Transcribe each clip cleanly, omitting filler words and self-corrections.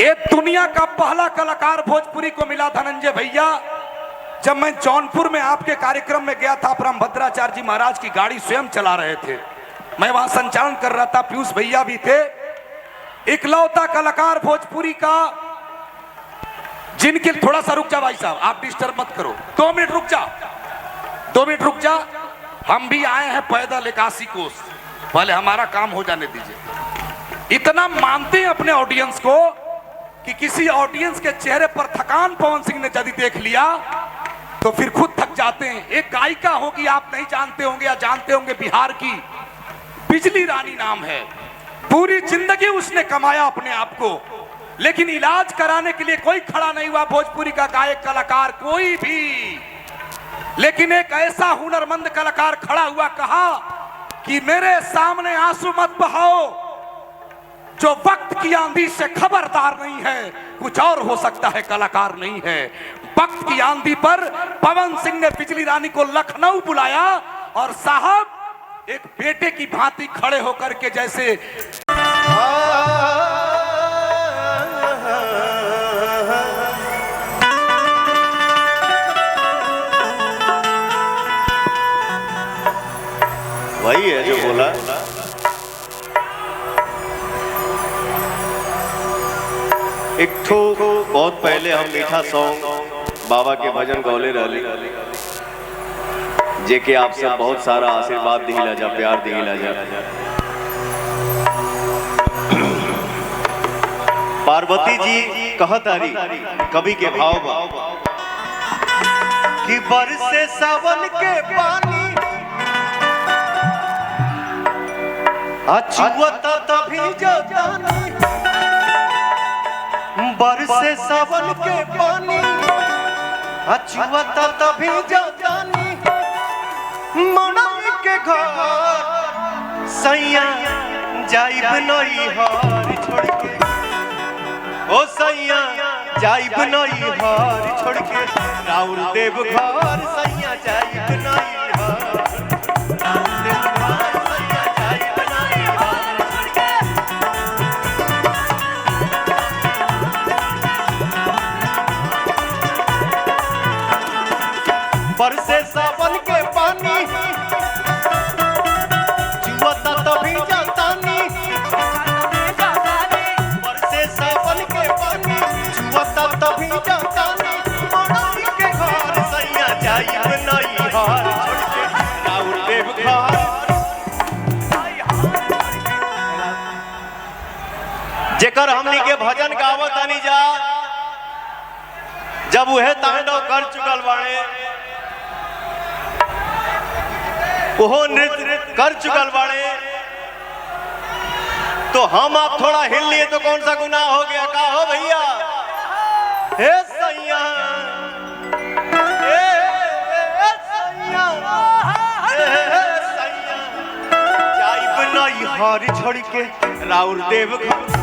ये दुनिया का पहला कलाकार भोजपुरी को मिला धनंजय भैया। जब मैं जौनपुर में आपके कार्यक्रम में गया था, ब्रह्मभद्राचार्य जी महाराज की गाड़ी स्वयं चला रहे थे, मैं वहां संचालन कर रहा था, पीयूष भैया भी थे। इकलौता कलाकार भोजपुरी का जिनके, थोड़ा सा रुक जा भाई साहब, आप डिस्टर्ब मत करो, 2 मिनट रुक जा, 2 मिनट रुक जा। हम भी आए हैं पैदल 81 कोस, पहले हमारा काम हो जाने दीजिए। इतना मानते हैं अपने ऑडियंस को कि किसी ऑडियंस के चेहरे पर थकान पवन सिंह ने यदि देख लिया तो फिर खुद थक जाते हैं। एक गायिका होगी, आप नहीं जानते होंगे या जानते होंगे, बिहार की बिजली रानी नाम है। पूरी जिंदगी उसने कमाया अपने आप को, लेकिन इलाज कराने के लिए कोई खड़ा नहीं हुआ, भोजपुरी का गायक कलाकार कोई भी। लेकिन एक ऐसा हुनरमंद कलाकार खड़ा हुआ, कहा कि मेरे सामने आंसू मत बहाओ, जो वक्त की आंधी से खबरदार नहीं है, कुछ और हो सकता है, कलाकार नहीं है। वक्त की आंधी पर पवन सिंह ने बिजली रानी को लखनऊ बुलाया और साहब एक बेटे की भांति खड़े होकर के जैसे वही है जो बोला। एक ठो बहुत पहले हम मीठा सॉन्ग बाबा के भजन गौले रहली, जे के आप सब बहुत सारा आशीर्वाद दिला जा, प्यार दिला जा। पार्वती जी कहतारी कवि के भाव कि बरसे सावन के पानी अछुअता तभी जानी, बरसे सावन के पानी अछुअता तभी जानी, मड़ई के घर सैया जाइब नहीं हार छोड़ के, ओ सैया जाइब नहीं हार छोड़ के, राउर देव घर सैया जाइब नहीं हार, राउर देव घर सैया जाइब नहीं हार छोड़ के। बरसे सावन के पानी जुआता तभी जातानी, बरसे सावन के पानी जुआता तभी जातानी, मड़ई के घर सैया जाइब नहीं हार छोड़ के, राउर देव घर। जेकर हमनी के भजन गावत आनी जा, जब उहे तांडव कर चुकल बाड़े, वो नृत्य कर चुकल बाड़े, तो हम आप थोड़ा हिल लिए तो कौन सा गुनाह हो गया? का हो भैया? हे सैया, हे सैया, हे सैया, जाइब नहीं हार छोड़ के, राउर देव घर।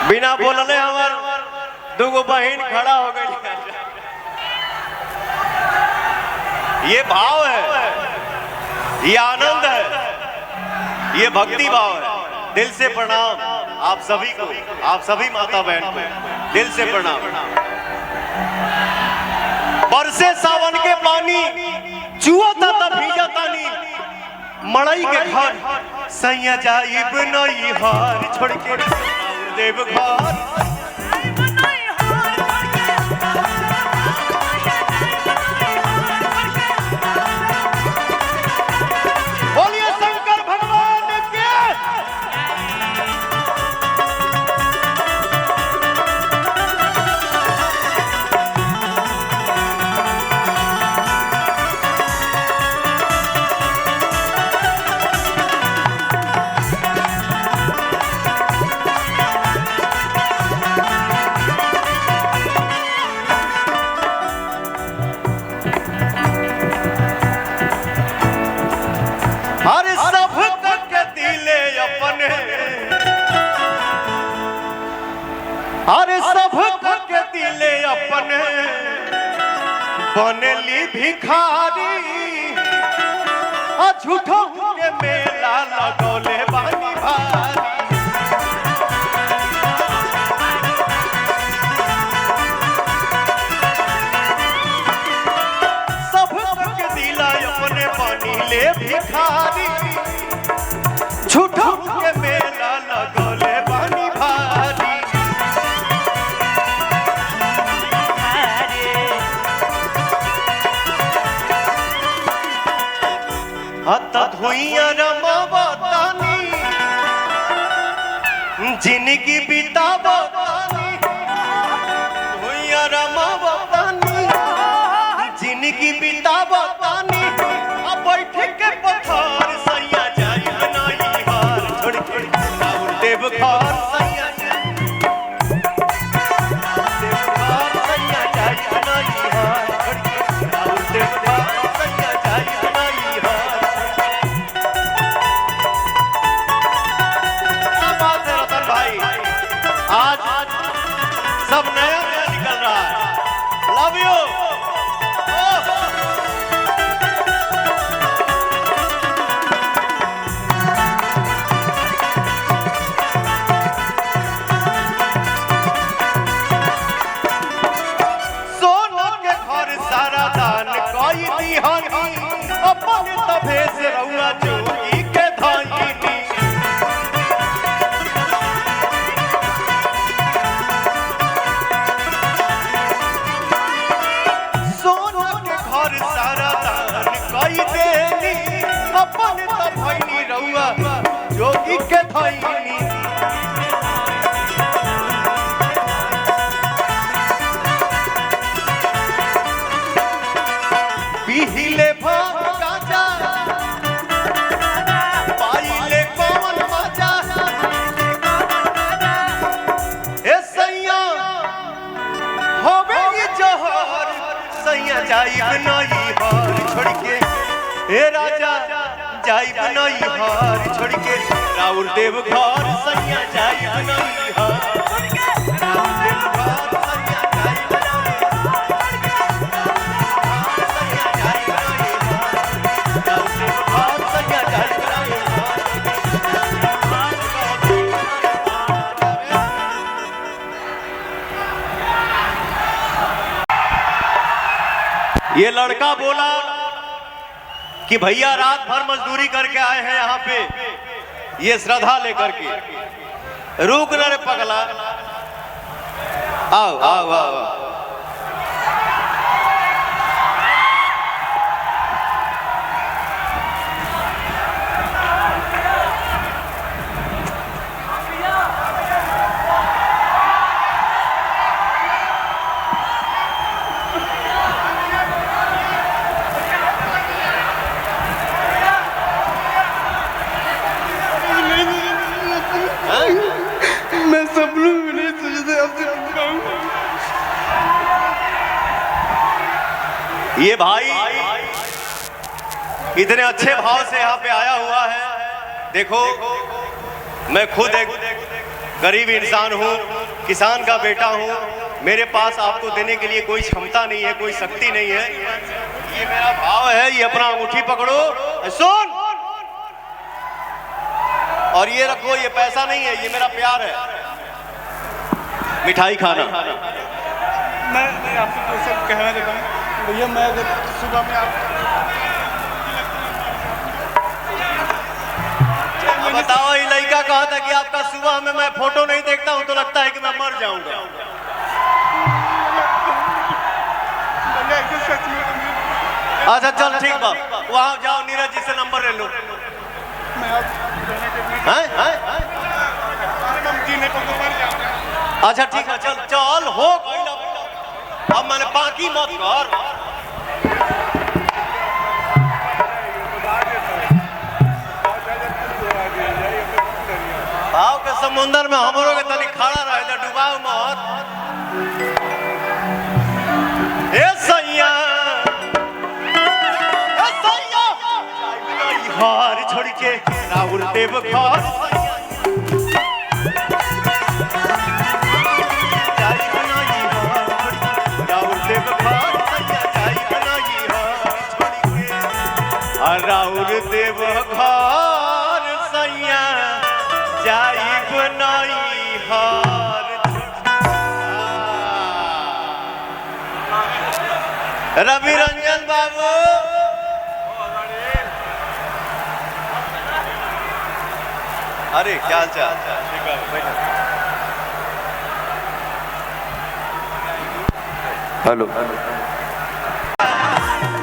बिना बोलने हमार दुगो बहन खड़ा हो गई। ये भाव है, ये आनंद है, ये भक्ति भाव है। दिल से प्रणाम आप सभी को, आप सभी माता बहन को दिल से प्रणाम। बरसे सावन के पानी जुआता तब भीजातानी, मड़ई के घर सैया जाइब नहीं हार छोड़ के, देव घर। बोलिए शंकर भगवान के। अपने बनली भिखारी झूठो के मेला लगौले बानी भारी सब के दिला अपने बनीले भिखारी झूठो के मेला लगौले बानी भारी हत्ता धुइया रमावतानी जिंदगी बितावतानी धुइया रमावतानी जिंदगी बितावतानी अब बैठ के पत्थर सैया जाई बनाई हार छोड़ के राउर देव घर सैया सैया जाई बनाई हार छोड़ के राउर देव घर सैया जाई बनाई हार आज सब नया नया निकल रहा है लव यू सोना के घर सारा दान कोई दिहानी अपन तभे से रहुआ जोगी के धानी अपन भैनी रहुआ जोगी के धैनी पीहिले भांग गांजा पाइले कौन मजा ए सैया होवे ये जहर सैया जाई नहीं हार छोड़ के हे राजा जाई बनई हार छोड़ के राउर देव घर सैया जाई बनई हार छोड़ के राउर देव घर सैया जाई बनई सैया जाई बनई राउर देव घर सैया जाई बनई ये लड़का बोला कि भैया रात भर मजदूरी करके आए हैं यहाँ पे ये श्रद्धा लेकर के रुक न रे पगला आओ आओ आओ मैं सपनों में नहीं सोचा आपसे ये भाई इतने अच्छे भाव से यहाँ पे आया हुआ है। देखो मैं खुद एक गरीब इंसान हूँ, किसान का बेटा हूँ, मेरे पास आपको देने के लिए कोई क्षमता नहीं है, कोई शक्ति नहीं है। ये मेरा भाव है, ये अपना अंगूठी पकड़ो, सुन, और ये रखो, ये पैसा नहीं है, ये मेरा प्यार है। मिठाई खाना। मैं आपसे तो सब कहना चाहता हूँ भैया, मैं सुबह में आप बताओ, ये लड़का कहा था कि आपका सुबह में मैं फोटो नहीं देखता हूँ तो लगता है कि मैं मर जाऊंगा। अच्छा चल ठीक बा, वहाँ जाओ, नीरज जी से नंबर ले लो। अच्छा ठीक है, चल चल हो, अब मैंने बाकी मत कर। भाव के समुंदर में हमरों के तनी खड़ा रहे तो डुबाओ मत। ए सैया, घर छोड़ के राहुल देव घर जाइब नहीं हार रवि रंजन बाबू अरे क्या चाल हेलो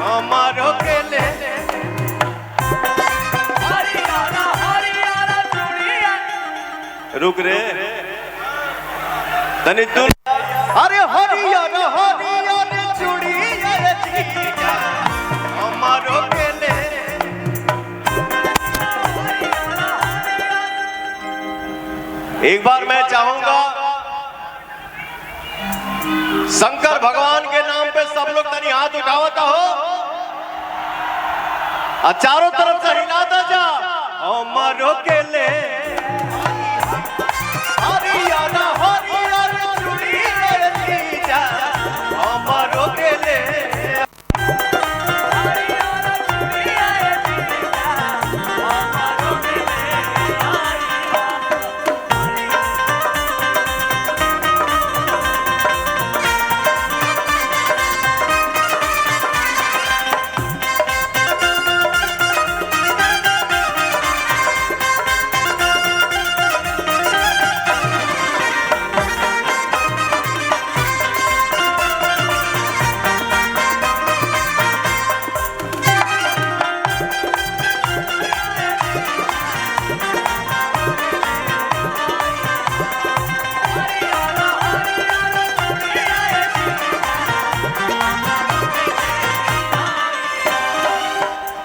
हमारो के ले रुक रे तनी तू अरे हरियर हरियर चूड़िया रे जीजा हमारो के ले एक बार मैं चाहूंगा शंकर भगवान के नाम पे सब लोग तनी हाथ उठावता हो और चारों तरफ से हिलाता जा हमारो के ले हरियर हरियर चूड़िया रे जीजा हमारो के ले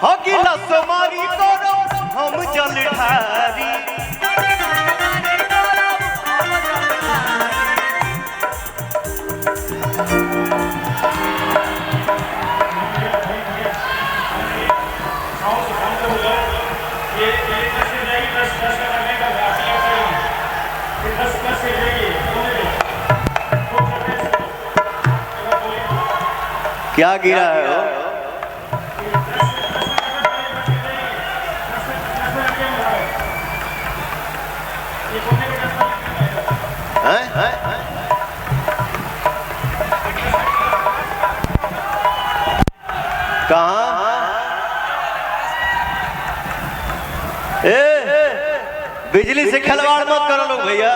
हकीला समारी करो हम जल ढारी क्या गिरा है वो? कहाँ बिजली से खिलवाड़ मत करो लोग भैया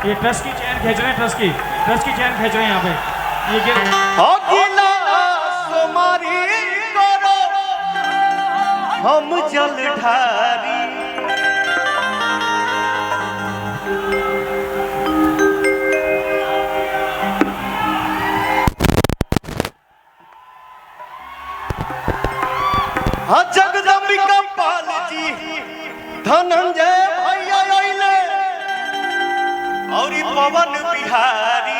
ये ट्रस्ट की चैन खींच रहे हैं ट्रस्ट की चैन खींच रहे हैं यहाँ पे ये गिर हकीला समारी करो हम जल ढारी हाँ जगदम्बिका पाल जी धनंजय भैया अइले और ई पवन बिहारी